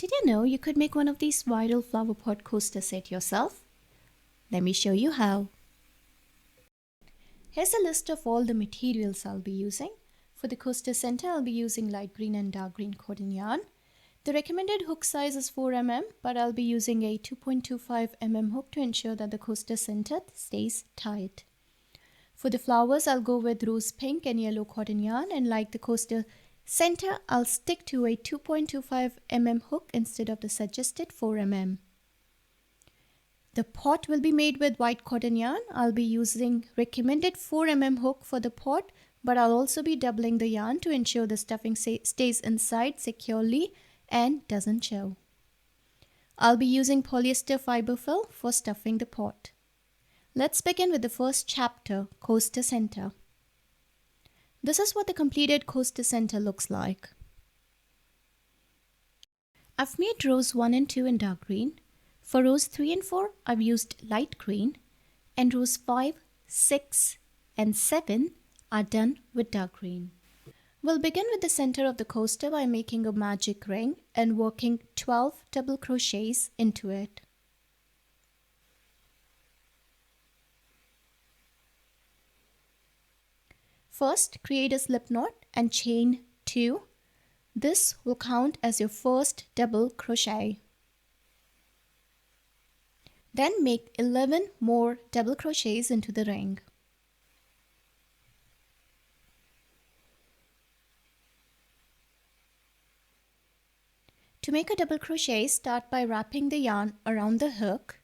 Did you know you could make one of these viral flower pot coaster set yourself? Let me show you how. Here's a list of all the materials I'll be using. For the coaster center, I'll be using light green and dark green cotton yarn. The recommended hook size is 4 mm, but I'll be using a 2.25 mm hook to ensure that the coaster center stays tight. For the flowers, I'll go with rose pink and yellow cotton yarn, and like the coaster center, I'll stick to a 2.25 mm hook instead of the suggested 4 mm. The pot will be made with white cotton yarn. I'll be using recommended 4 mm hook for the pot, but I'll also be doubling the yarn to ensure the stuffing stays inside securely and doesn't show. I'll be using polyester fiber fill for stuffing the pot. Let's begin with the first chapter, Coaster Center. This is what the completed coaster center looks like. I've made rows 1 and 2 in dark green. For rows 3 and 4, I've used light green, and rows 5, 6, and 7 are done with dark green. We'll begin with the center of the coaster by making a magic ring and working 12 double crochets into it. First, create a slip knot and chain 2. This will count as your first double crochet. Then make 11 more double crochets into the ring. To make a double crochet, start by wrapping the yarn around the hook.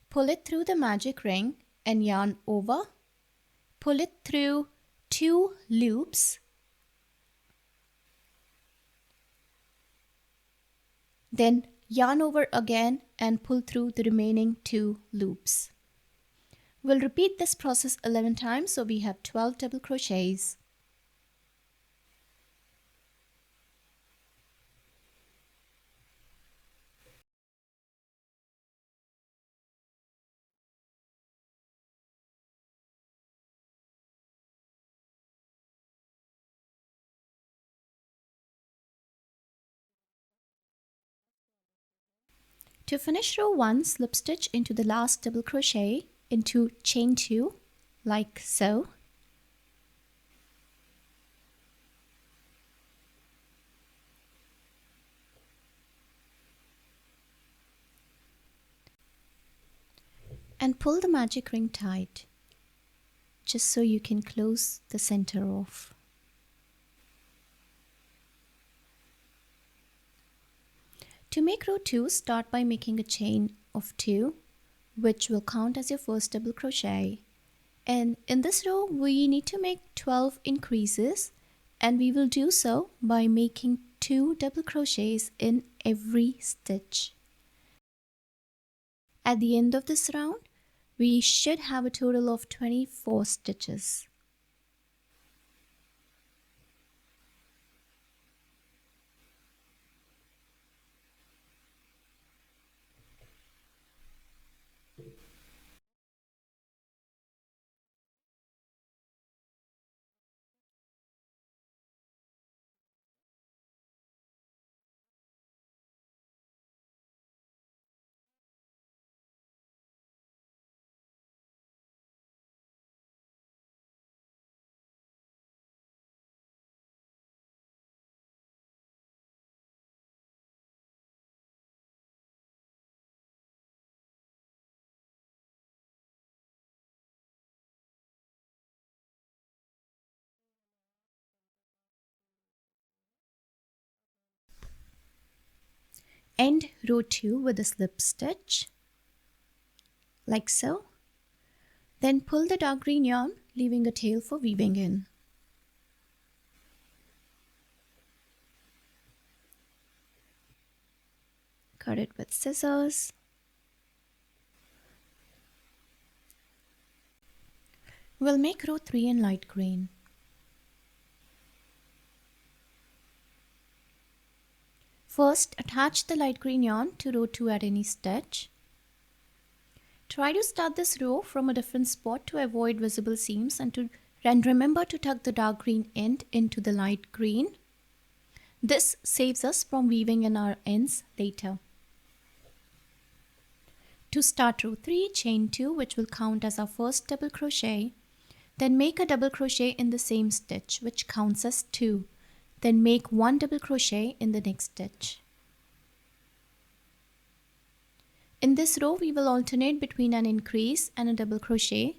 Pull it through the magic ring and yarn over. Pull it through 2 loops. Then yarn over again and pull through the remaining 2 loops. We'll repeat this process 11 times, so we have 12 double crochets. To finish row 1, slip stitch into the last double crochet into chain 2, like so. And pull the magic ring tight, just so you can close the center off. To make row 2, start by making a chain of 2, which will count as your first double crochet. And in this row, we need to make 12 increases, and we will do so by making 2 double crochets in every stitch. At the end of this round, we should have a total of 24 stitches. End row 2 with a slip stitch, like so. Then pull the dark green yarn, leaving a tail for weaving in. Cut it with scissors. We'll make row 3 in light green. First, attach the light green yarn to row 2 at any stitch. Try to start this row from a different spot to avoid visible seams, and remember to tuck the dark green end into the light green. This saves us from weaving in our ends later. To start row 3, chain 2, which will count as our first double crochet. Then make a double crochet in the same stitch, which counts as 2. Then make 1 double crochet in the next stitch. In this row, we will alternate between an increase and a double crochet.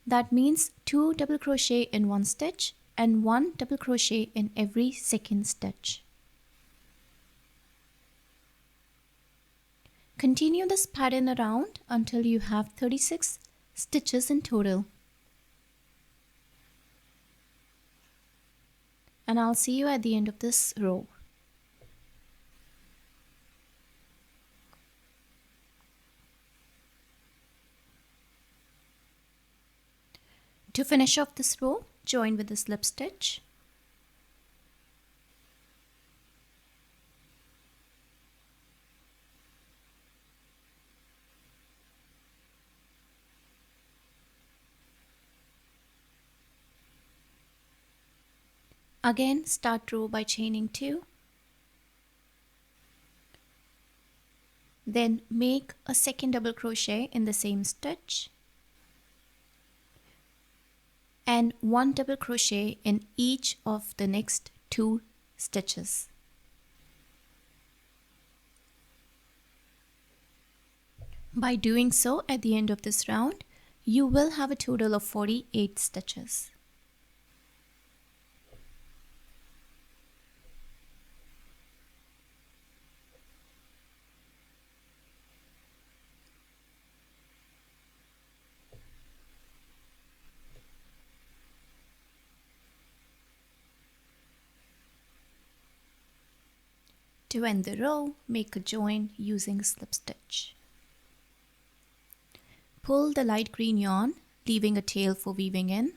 That means 2 double crochet in one stitch and 1 double crochet in every second stitch. Continue this pattern around until you have 36 stitches in total. And I'll see you at the end of this row. To finish off this row, join with the slip stitch. Again, start row by chaining 2. Then make a second double crochet in the same stitch and 1 double crochet in each of the next 2 stitches. By doing so, at the end of this round, you will have a total of 48 stitches. To end the row, make a join using a slip stitch. Pull the light green yarn, leaving a tail for weaving in,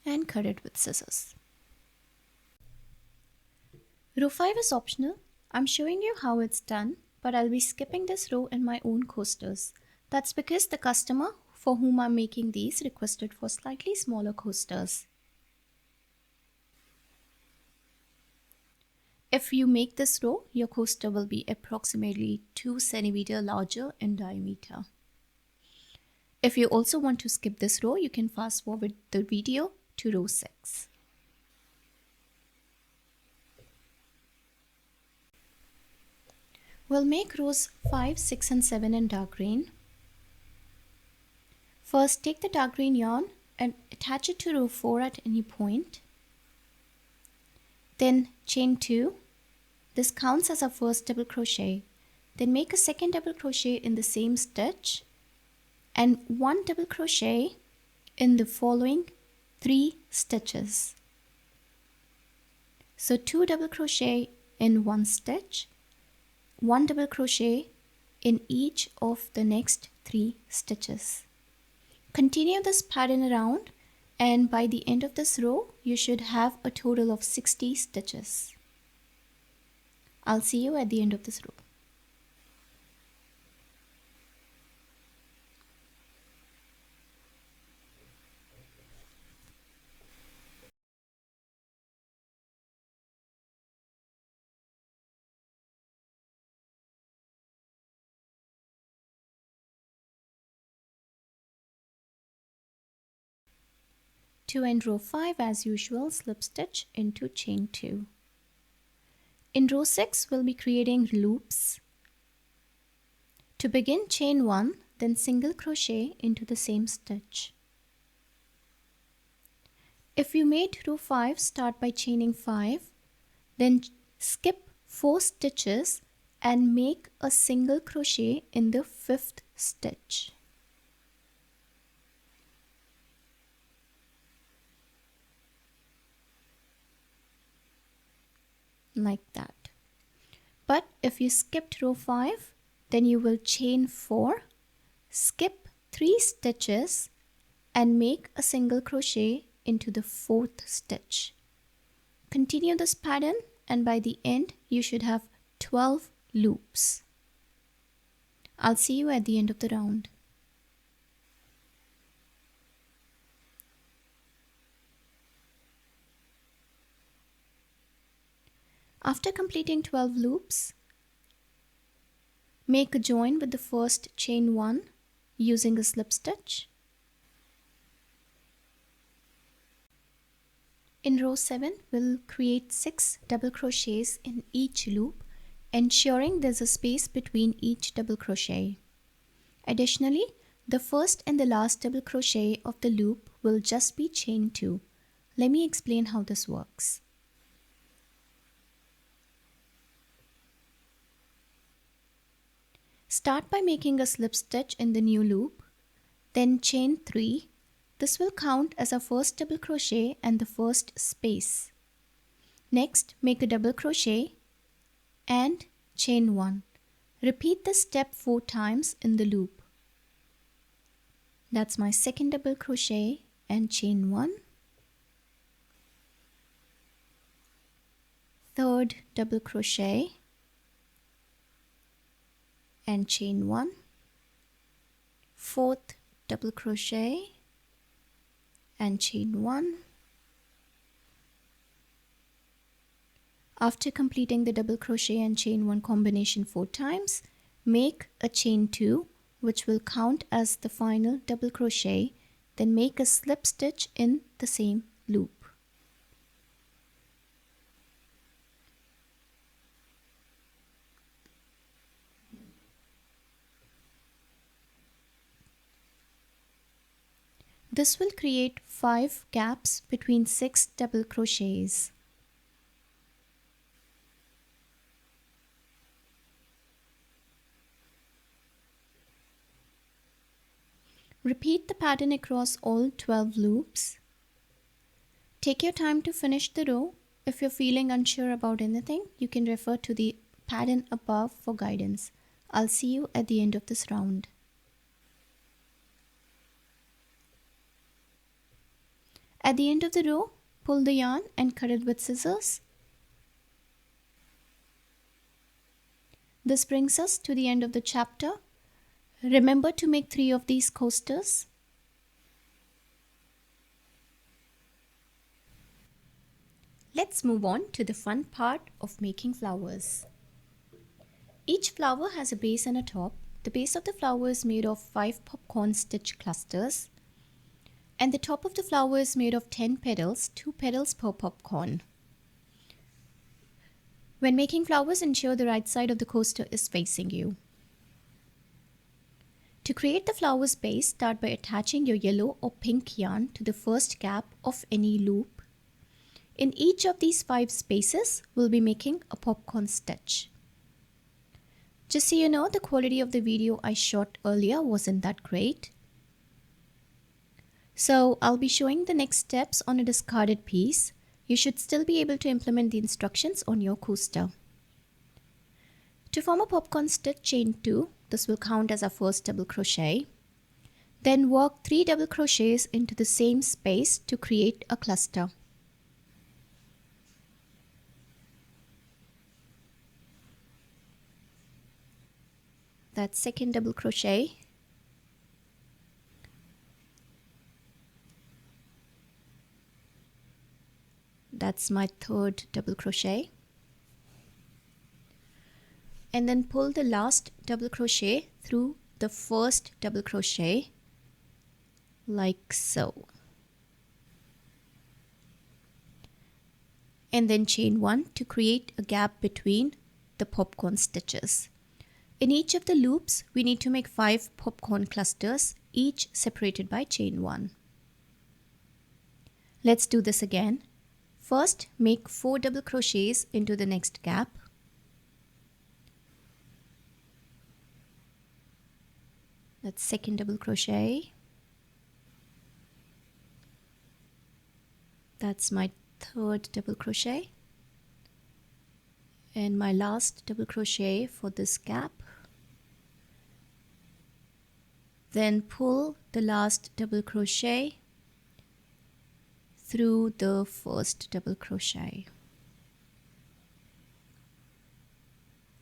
and cut it with scissors. Row 5 is optional. I'm showing you how it's done, but I'll be skipping this row in my own coasters. That's because the customer for whom I'm making these requested for slightly smaller coasters. If you make this row, your coaster will be approximately 2 cm larger in diameter. If you also want to skip this row, you can fast forward the video to row 6. We'll make rows 5, 6 and 7 in dark green. First, take the dark green yarn and attach it to row 4 at any point. Then chain 2. This counts as our first double crochet. Then make a second double crochet in the same stitch and 1 double crochet in the following 3 stitches. So 2 double crochet in one stitch, 1 double crochet in each of the next 3 stitches. Continue this pattern around, and by the end of this row, you should have a total of 60 stitches. I'll see you at the end of this row. To end row 5, as usual, slip stitch into chain 2. In row 6, we'll be creating loops. To begin, chain 1, then single crochet into the same stitch. If you made row 5, start by chaining 5, then skip 4 stitches and make a single crochet in the 5th stitch. Like that. But if you skipped row 5, then you will chain 4, skip 3 stitches and make a single crochet into the 4th stitch. Continue this pattern, and by the end you should have 12 loops. I'll see you at the end of the round. After completing 12 loops, make a join with the first chain 1 using a slip stitch. In row 7, we'll create 6 double crochets in each loop, ensuring there's a space between each double crochet. Additionally, the first and the last double crochet of the loop will just be chain 2. Let me explain how this works. Start by making a slip stitch in the new loop, then chain 3. This will count as our first double crochet and the first space. Next, make a double crochet and chain 1. Repeat this step 4 times in the loop. That's my second double crochet and chain 1. Third double crochet and chain 1. Fourth double crochet and chain 1. After completing the double crochet and chain 1 combination 4 times, make a chain 2, which will count as the final double crochet, then make a slip stitch in the same loop. This will create 5 gaps between 6 double crochets. Repeat the pattern across all 12 loops. Take your time to finish the row. If you're feeling unsure about anything, you can refer to the pattern above for guidance. I'll see you at the end of this round. At the end of the row, pull the yarn and cut it with scissors. This brings us to the end of the chapter. Remember to make 3 of these coasters. Let's move on to the fun part of making flowers. Each flower has a base and a top. The base of the flower is made of 5 popcorn stitch clusters, and the top of the flower is made of 10 petals, 2 petals per popcorn. When making flowers, ensure the right side of the coaster is facing you. To create the flower's base, start by attaching your yellow or pink yarn to the first gap of any loop. In each of these 5 spaces, we'll be making a popcorn stitch. Just so you know, the quality of the video I shot earlier wasn't that great. So I'll be showing the next steps on a discarded piece. You should still be able to implement the instructions on your coaster. To form a popcorn stitch, chain 2. This will count as our first double crochet. Then work 3 double crochets into the same space to create a cluster. That's second double crochet. That's my third double crochet. And then pull the last double crochet through the first double crochet like so. And then chain 1 to create a gap between the popcorn stitches. In each of the loops, we need to make 5 popcorn clusters, each separated by chain 1. Let's do this again. First, make 4 double crochets into the next gap. That's second double crochet. That's my third double crochet. And my last double crochet for this gap. Then pull the last double crochet through the first double crochet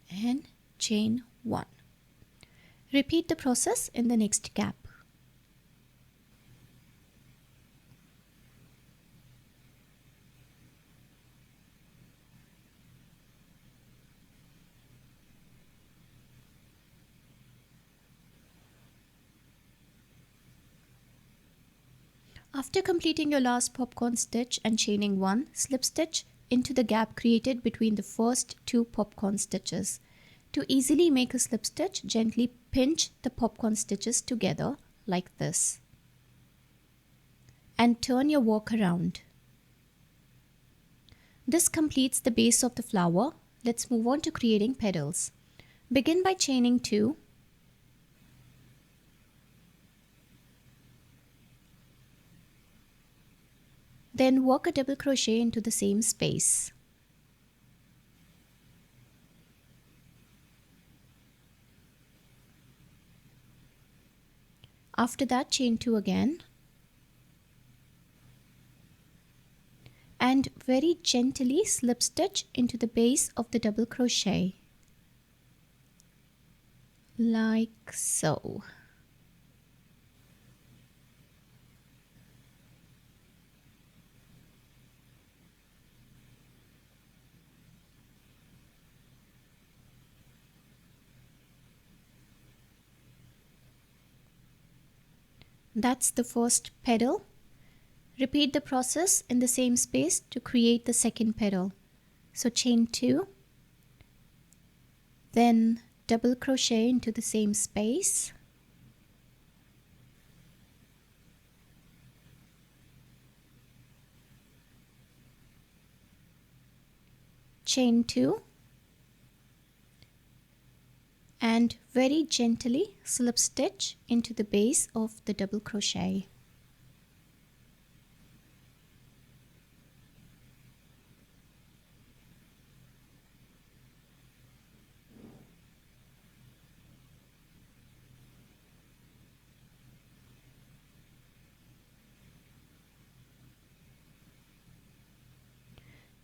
and chain 1. Repeat the process in the next gap. After completing your last popcorn stitch and chaining 1, slip stitch into the gap created between the first 2 popcorn stitches. To easily make a slip stitch, gently pinch the popcorn stitches together like this and turn your work around. This completes the base of the flower. Let's move on to creating petals. Begin by chaining 2. Then work a double crochet into the same space. After that, chain 2 again. And very gently slip stitch into the base of the double crochet. Like so. That's the first petal. Repeat the process in the same space to create the second petal. So chain 2, then double crochet into the same space. Chain 2 and very gently slip stitch into the base of the double crochet.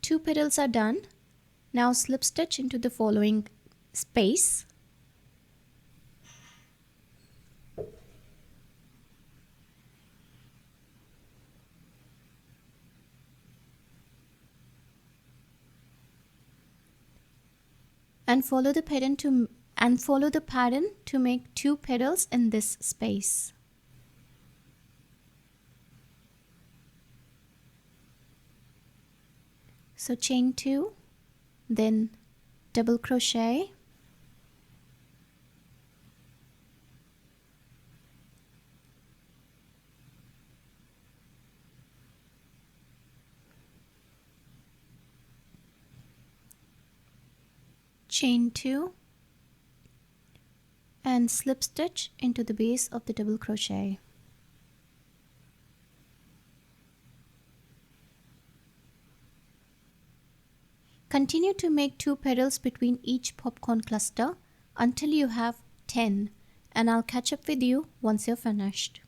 Two petals are done. Now slip stitch into the following space. And follow the pattern to make 2 petals in this space. So chain 2, then double crochet, chain 2 and slip stitch into the base of the double crochet. Continue to make 2 petals between each popcorn cluster until you have 10, and I'll catch up with you once you're finished.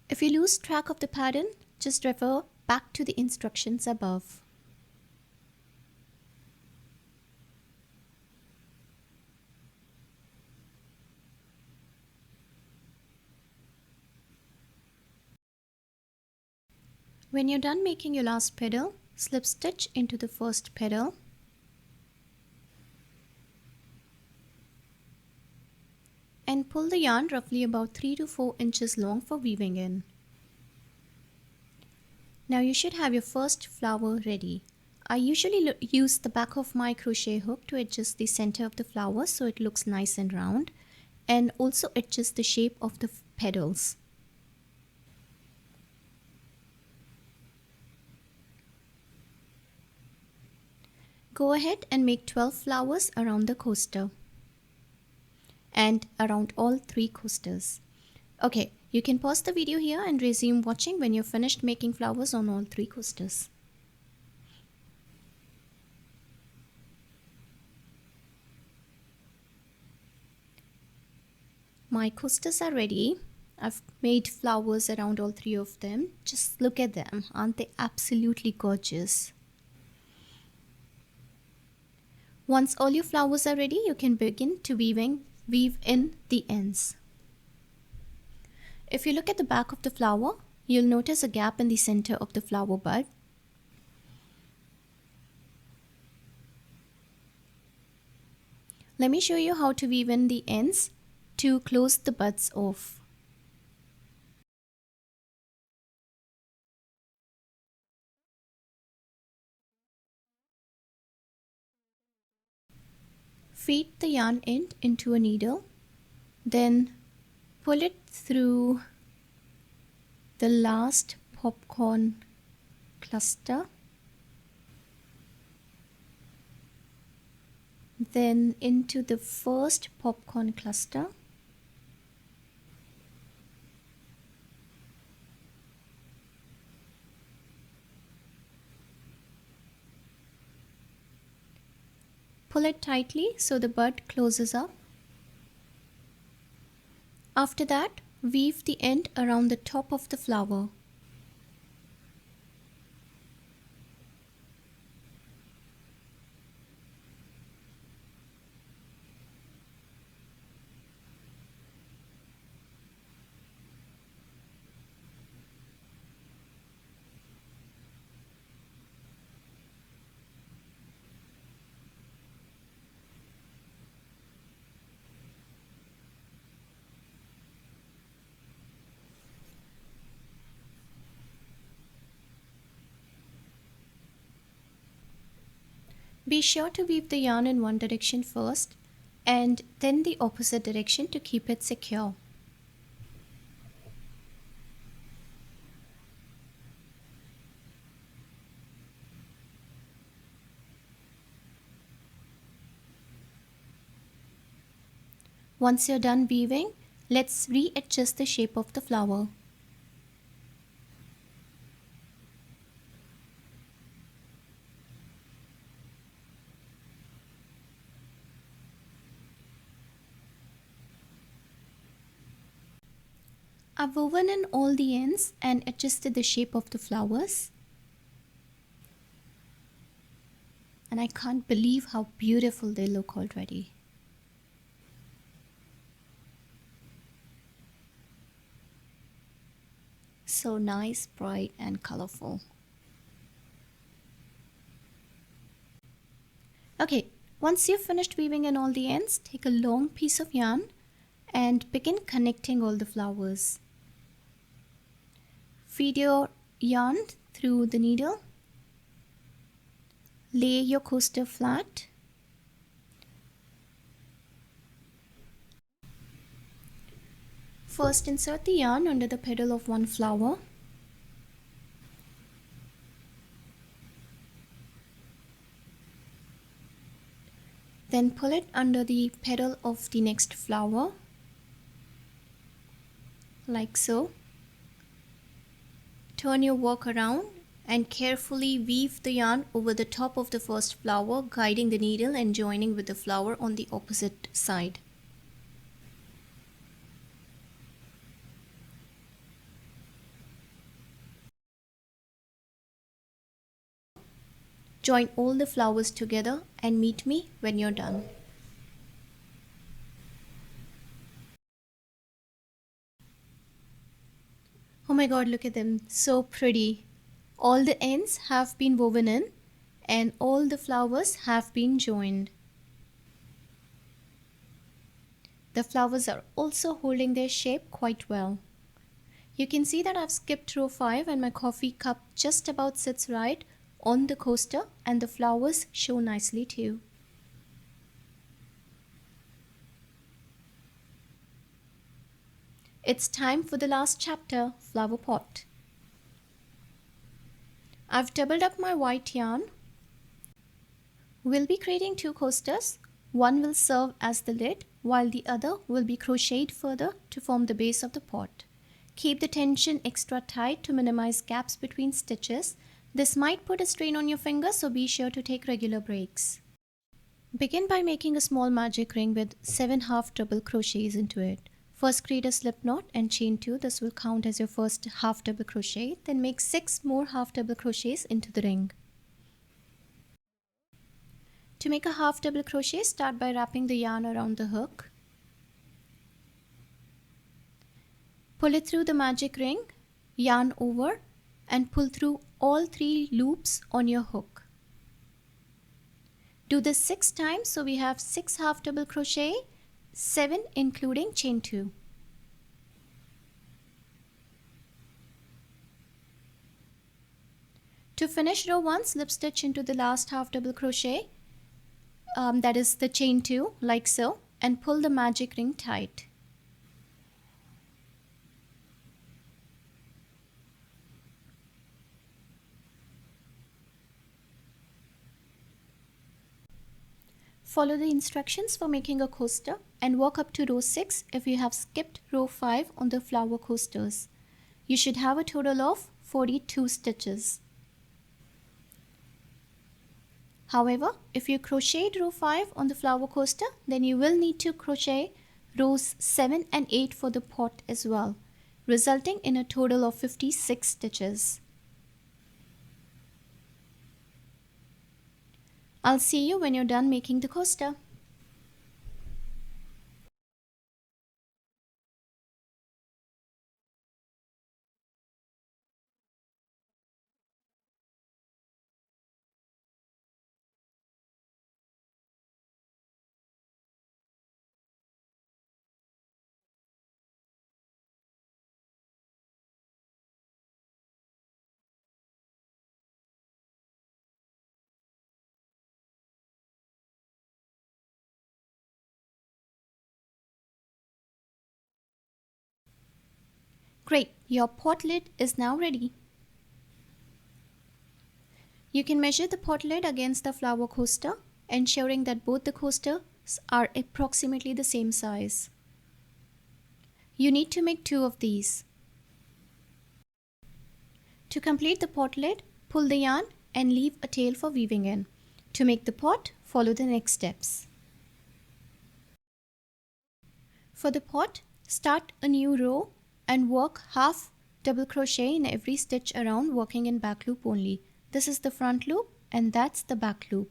If you lose track of the pattern, just refer back to the instructions above. When you're done making your last petal, slip stitch into the first petal. And pull the yarn roughly about 3 to 4 inches long for weaving in. Now you should have your first flower ready. I usually use the back of my crochet hook to adjust the center of the flower so it looks nice and round, and also adjust the shape of the petals. Go ahead and make 12 flowers around the coaster and around all 3 coasters. Okay, you can pause the video here and resume watching when you're finished making flowers on all 3 coasters. My coasters are ready. I've made flowers around all 3 of them. Just look at them. Aren't they absolutely gorgeous? Once all your flowers are ready, you can begin to weave in the ends. If you look at the back of the flower, you'll notice a gap in the center of the flower bud. Let me show you how to weave in the ends to close the buds off. Feed the yarn end into a needle, then pull it through the last popcorn cluster, then into the first popcorn cluster, pull it tightly so the bud closes up. After that, weave the end around the top of the flower. Be sure to weave the yarn in one direction first and then the opposite direction to keep it secure. Once you're done weaving, let's readjust the shape of the flower. I've woven in all the ends and adjusted the shape of the flowers. And I can't believe how beautiful they look already. So nice, bright and colorful. Okay, once you've finished weaving in all the ends, take a long piece of yarn and begin connecting all the flowers. Feed your yarn through the needle. Lay your coaster flat. First, insert the yarn under the petal of one flower. Then pull it under the petal of the next flower, like so. Turn your work around and carefully weave the yarn over the top of the first flower, guiding the needle and joining with the flower on the opposite side. Join all the flowers together and meet me when you're done. Oh my god, look at them, so pretty. All the ends have been woven in and all the flowers have been joined. The flowers are also holding their shape quite well. You can see that I've skipped row 5 and my coffee cup just about sits right on the coaster and the flowers show nicely too. It's time for the last chapter, flower pot. I've doubled up my white yarn. We'll be creating 2 coasters. One will serve as the lid while the other will be crocheted further to form the base of the pot. Keep the tension extra tight to minimize gaps between stitches. This might put a strain on your fingers, so be sure to take regular breaks. Begin by making a small magic ring with 7 half double crochets into it. First create a slip knot and chain 2. This will count as your first half double crochet. Then make 6 more half double crochets into the ring. To make a half double crochet, start by wrapping the yarn around the hook. Pull it through the magic ring, yarn over and pull through all 3 loops on your hook. Do this 6 times, so we have 6 half double crochet, 7 including chain 2. To finish row 1, slip stitch into the last half double crochet, that is the chain 2, like so, and pull the magic ring tight. Follow the instructions for making a coaster and work up to row 6 if you have skipped row 5 on the flower coasters. You should have a total of 42 stitches. However, if you crocheted row 5 on the flower coaster, then you will need to crochet rows 7 and 8 for the pot as well, resulting in a total of 56 stitches. I'll see you when you're done making the coaster. Great, your pot lid is now ready. You can measure the pot lid against the flower coaster, ensuring that both the coasters are approximately the same size. You need to make 2 of these. To complete the pot lid, pull the yarn and leave a tail for weaving in. To make the pot, follow the next steps. For the pot, start a new row and work half double crochet in every stitch around, working in back loop only. This is the front loop and that's the back loop.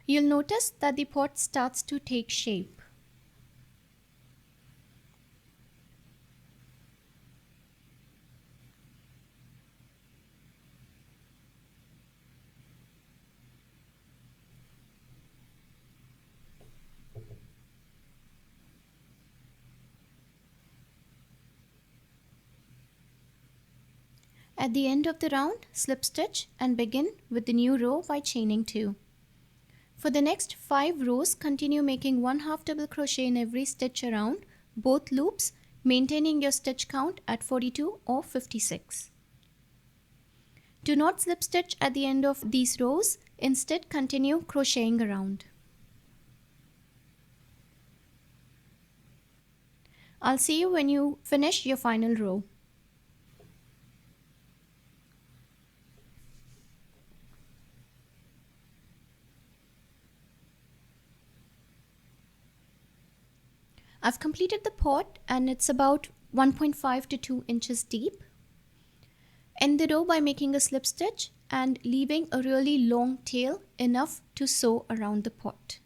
You'll notice that the pot starts to take shape. At the end of the round, slip stitch and begin with the new row by chaining 2. For the next 5 rows, continue making 1 half double crochet in every stitch around both loops, maintaining your stitch count at 42 or 56. Do not slip stitch at the end of these rows, instead continue crocheting around. I'll see you when you finish your final row. I've completed the pot and it's about 1.5 to 2 inches deep. End the row by making a slip stitch and leaving a really long tail, enough to sew around the pot.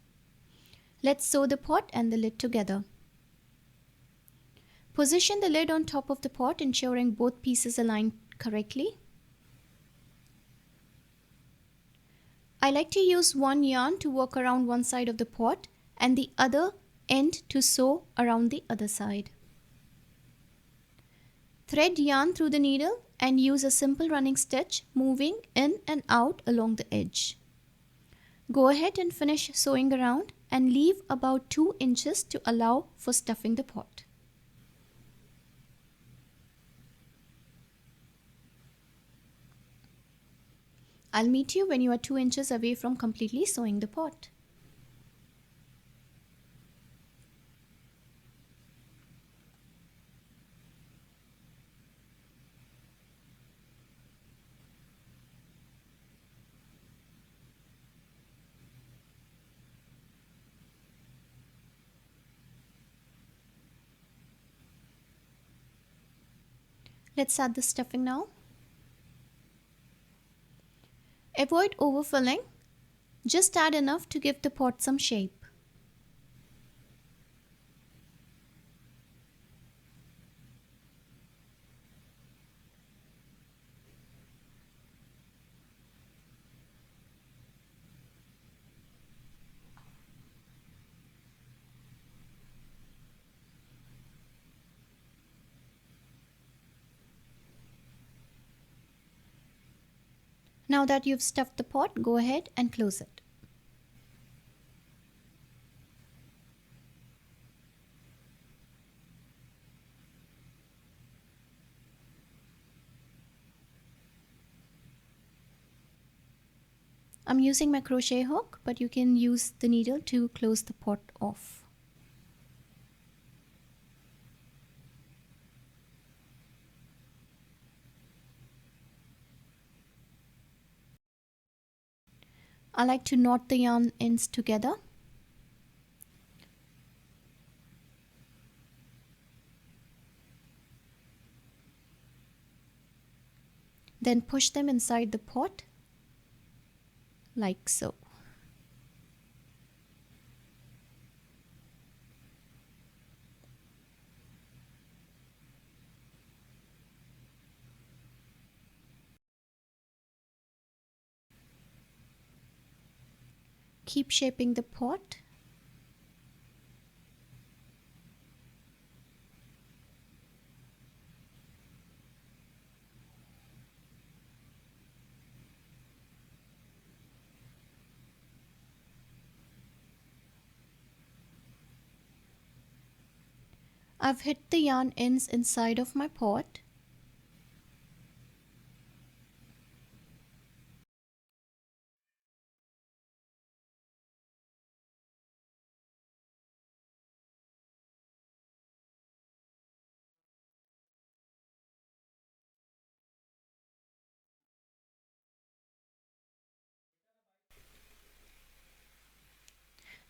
Let's sew the pot and the lid together. Position the lid on top of the pot, ensuring both pieces align correctly. I like to use one yarn to work around one side of the pot and the other end to sew around the other side. Thread yarn through the needle and use a simple running stitch, moving in and out along the edge. Go ahead and finish sewing around and leave about 2 inches to allow for stuffing the pot. I'll meet you when you are 2 inches away from completely sewing the pot. Let's add the stuffing now. Avoid overfilling, just add enough to give the pot some shape. Now that you've stuffed the pot, go ahead and close it. I'm using my crochet hook, but you can use the needle to close the pot off. I like to knot the yarn ends together. Then push them inside the pot like so. Keep shaping the pot. I've hid the yarn ends inside of my pot.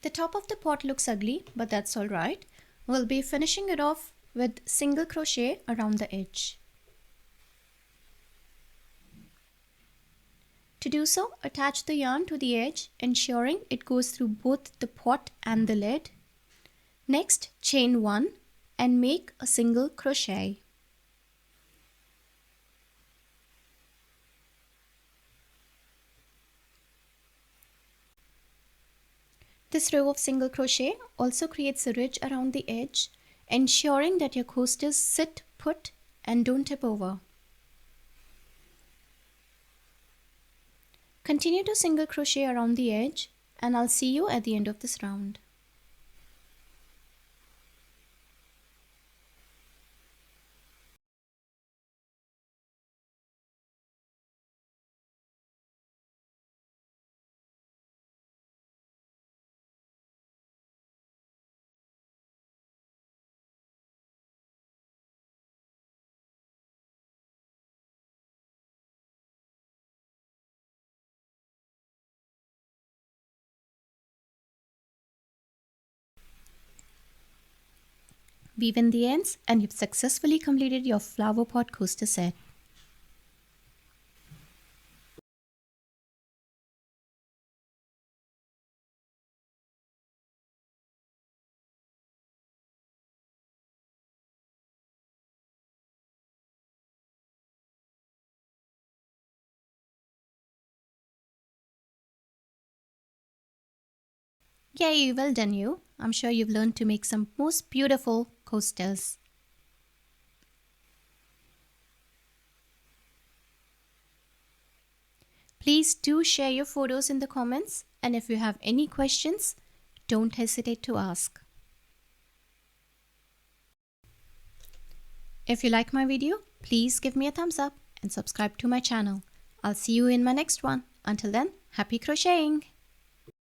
The top of the pot looks ugly, but that's alright. We'll be finishing it off with single crochet around the edge. To do so, attach the yarn to the edge, ensuring it goes through both the pot and the lid. Next, chain 1 and make a single crochet. This row of single crochet also creates a ridge around the edge, ensuring that your coasters sit put and don't tip over. Continue to single crochet around the edge, and I'll see you at the end of this round. Weave in the ends and you've successfully completed your flower pot coaster set. Yay, well done you. I'm sure you've learned to make some most beautiful coasters. Please do share your photos in the comments, and if you have any questions, don't hesitate to ask. If you like my video, please give me a thumbs up and subscribe to my channel. I'll see you in my next one. Until then, happy crocheting!